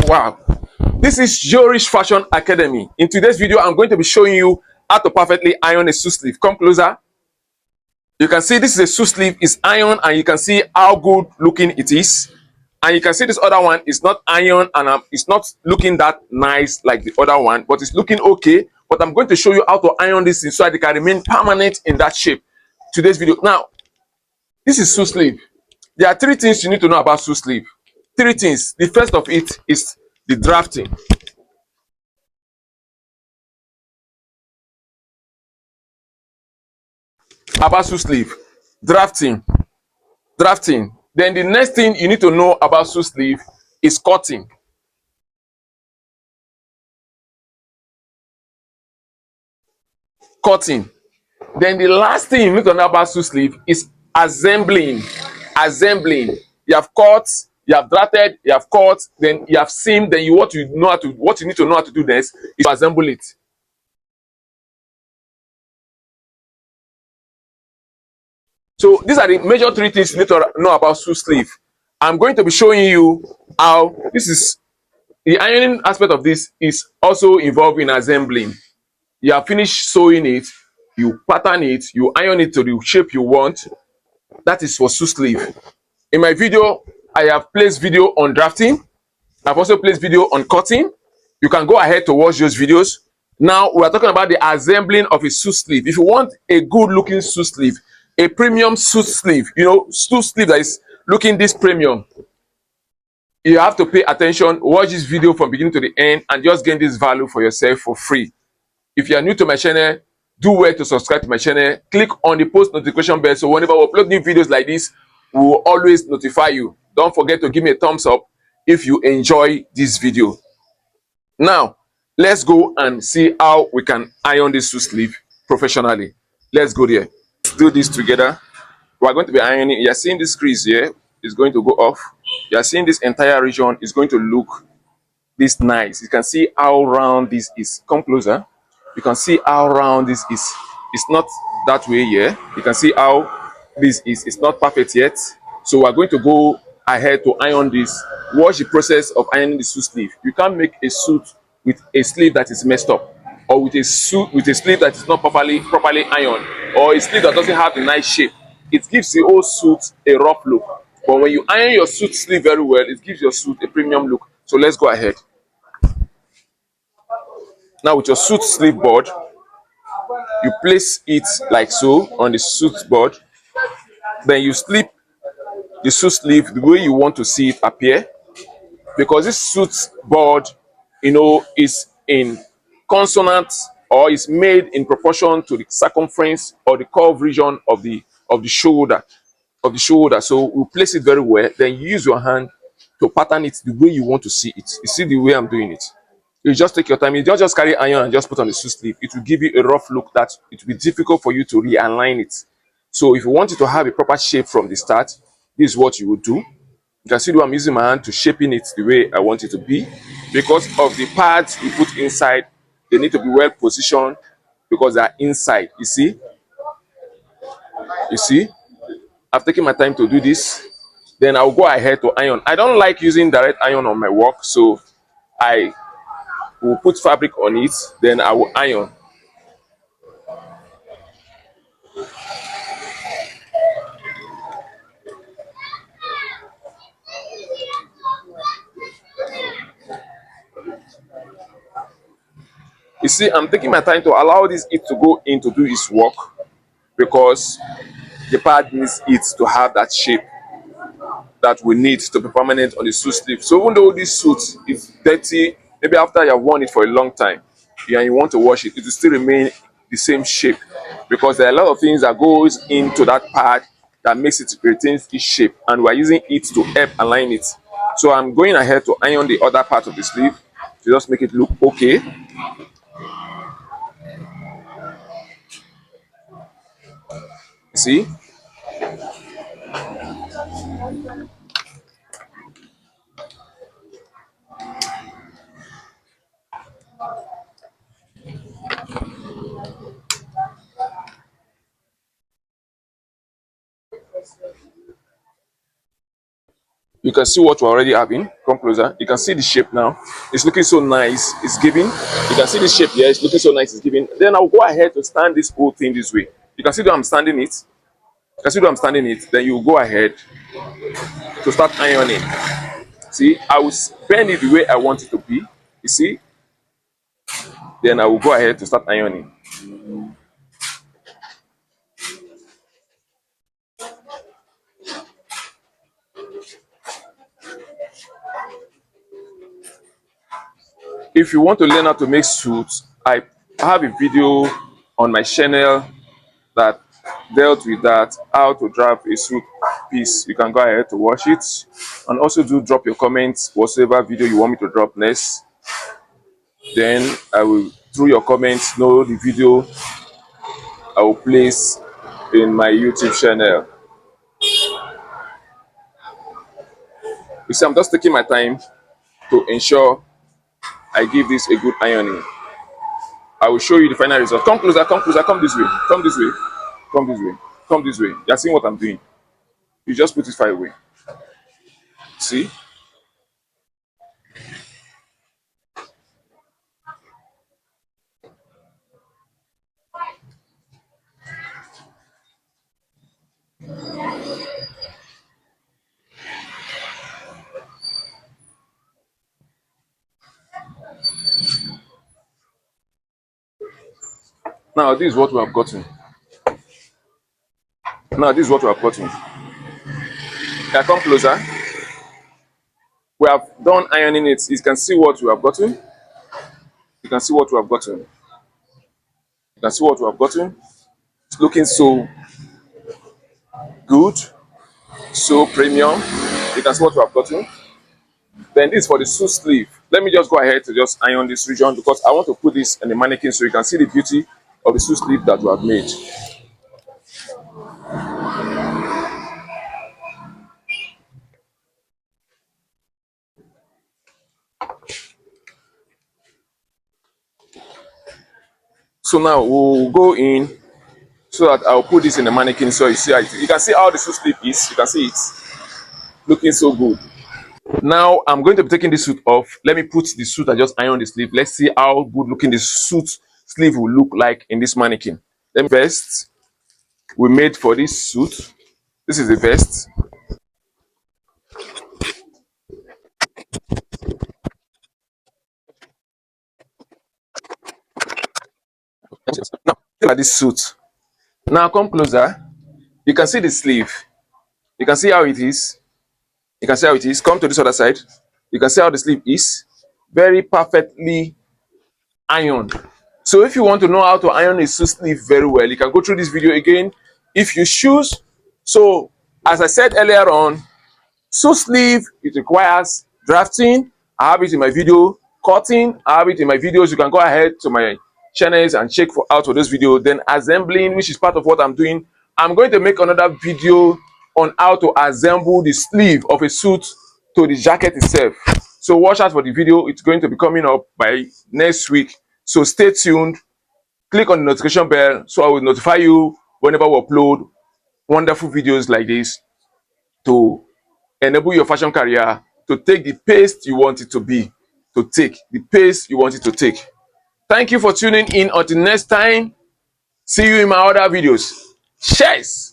Wow, this is Giorich Fashion Academy. In today's video, I'm going to be showing you how to perfectly iron a suit sleeve. Come closer. You can see this is a suit sleeve, it's iron, and you can see how good looking it is. And you can see this other one is not iron, and it's not looking that nice like the other one, but it's looking okay. But I'm going to show you how to iron this so that it can remain permanent in that shape. Today's video. Now, this is suit sleeve. There are three things you need to know about suit sleeve. Three things. The first of it is the drafting. About suit sleeve, drafting. Then the next thing you need to know about suit sleeve is cutting. Then the last thing you need to know about suit sleeve is assembling. You have cut, you have drafted, you have cut, then you have seamed. Then what you need to know how to do next is to assemble it. So these are the major three things you need to know about suit sleeve. I'm going to be showing you how this is. The ironing aspect of this is also involved in assembling. You have finished sewing it, you pattern it, you iron it to the shape you want. That is for suit sleeve. In my video, I have placed video on drafting. I've also placed video on cutting. You can go ahead to watch those videos. Now we are talking about the assembling of a suit sleeve. If you want a good looking suit sleeve, a premium suit sleeve, suit sleeve that is looking this premium, you have to pay attention, watch this video from beginning to the end, and just gain this value for yourself for free. If you are new to my channel, do well to subscribe to my channel. Click on the post notification bell so whenever we upload new videos like this, we will always notify you. Don't forget to give me a thumbs up if you enjoy this video. Now, let's go and see how we can iron this suit sleeve professionally. Let's go there. Let's do this together. We are going to be ironing. You are seeing this crease here is going to go off. You are seeing this entire region is going to look this nice. You can see how round this is. Come closer. You can see how round this is. It's not that way here. You can see how this is. It's not perfect yet. So we're going to go ahead to iron this. Watch the process of ironing the suit sleeve. You can't make a suit with a sleeve that is messed up, or with a suit with a sleeve that is not properly ironed, or a sleeve that doesn't have the nice shape. It gives the whole suit a rough look. But when you iron your suit sleeve very well, it gives your suit a premium look. So let's go ahead. Now with your suit sleeve board, you place it like so on the suit board. Then you slip the suit sleeve the way you want to see it appear. Because this suit board, is in consonant, or is made in proportion to the circumference or the curve region of the shoulder. So we place it very well. Then you use your hand to pattern it the way you want to see it. You see the way I'm doing it. You just take your time. You don't just carry iron and just put on the suit sleeve. It will give you a rough look that it will be difficult for you to realign it. So if you want it to have a proper shape from the start, this is what you would do. You can see that I'm using my hand to shaping it the way I want it to be. Because of the pads we put inside, they need to be well positioned because they are inside. You see, I've taken my time to do this. Then I'll go ahead to iron. I don't like using direct iron on my work, so I will put fabric on it, then I will iron. You see, I'm taking my time to allow this heat to go in to do its work, because the pad needs it to have that shape that we need to be permanent on the suit sleeve. So even though this suit is dirty, maybe after you have worn it for a long time and you want to wash it, it will still remain the same shape, because there are a lot of things that goes into that pad that makes it retain its shape, and we're using it to help align it. So I'm going ahead to iron the other part of the sleeve to just make it look okay. See, you can see what we're already having. Come closer. You can see the shape now. It's looking so nice. It's giving. You can see the shape here. It's looking so nice. It's giving. Then I'll go ahead to stand this whole thing this way. You can see that I'm standing it. You can see that I'm standing it. Then you go ahead to start ironing. See, I will bend it the way I want it to be. You see? Then I will go ahead to start ironing. If you want to learn how to make suits, I have a video on my channel that dealt with that, how to draft a suit piece. You can go ahead to watch it, and also do drop your comments whatever video you want me to drop next. Then I will, through your comments, know the video I will place in my YouTube channel. You see, I'm just taking my time to ensure I give this a good ironing. I will show you the final result. Come closer, come closer, come this way, come this way, come this way, come this way. You're seeing what I'm doing. You just put it far away. See? Now this is what we have gotten. Now this is what we have gotten. Can I come closer? We have done ironing it. You can see what we have gotten. You can see what we have gotten. You can see what we have gotten. It's looking so good, so premium. You can see what we have gotten. Then this is for the suit sleeve. Let me just go ahead to just iron this region because I want to put this in the mannequin so you can see the beauty of the suit sleeve that we have made. So now we'll go in so that I'll put this in the mannequin so you see how you can see how the suit sleeve is. You can see it's looking so good. Now I'm going to be taking this suit off. Let me put the suit I just ironed the sleeve. Let's see how good looking the suit sleeve will look like in this mannequin. Let me vest we made for this suit. This is the vest. Now look at this suit. Now come closer. You can see the sleeve. You can see how it is. You can see how it is. Come to this other side. You can see how the sleeve is. Very perfectly ironed. So if you want to know how to iron a suit sleeve very well, you can go through this video again if you choose. So as I said earlier on, suit sleeve, it requires drafting. I have it in my video. Cutting, I have it in my videos. You can go ahead to my channels and check out for those videos. Then assembling, which is part of what I'm doing. I'm going to make another video on how to assemble the sleeve of a suit to the jacket itself. So watch out for the video. It's going to be coming up by next week. So stay tuned. Click on the notification bell so I will notify you whenever we upload wonderful videos like this to enable your fashion career to take the pace you want it to be, to take the pace you want it to take. Thank you for tuning in. Until next time, see you in my other videos. Cheers.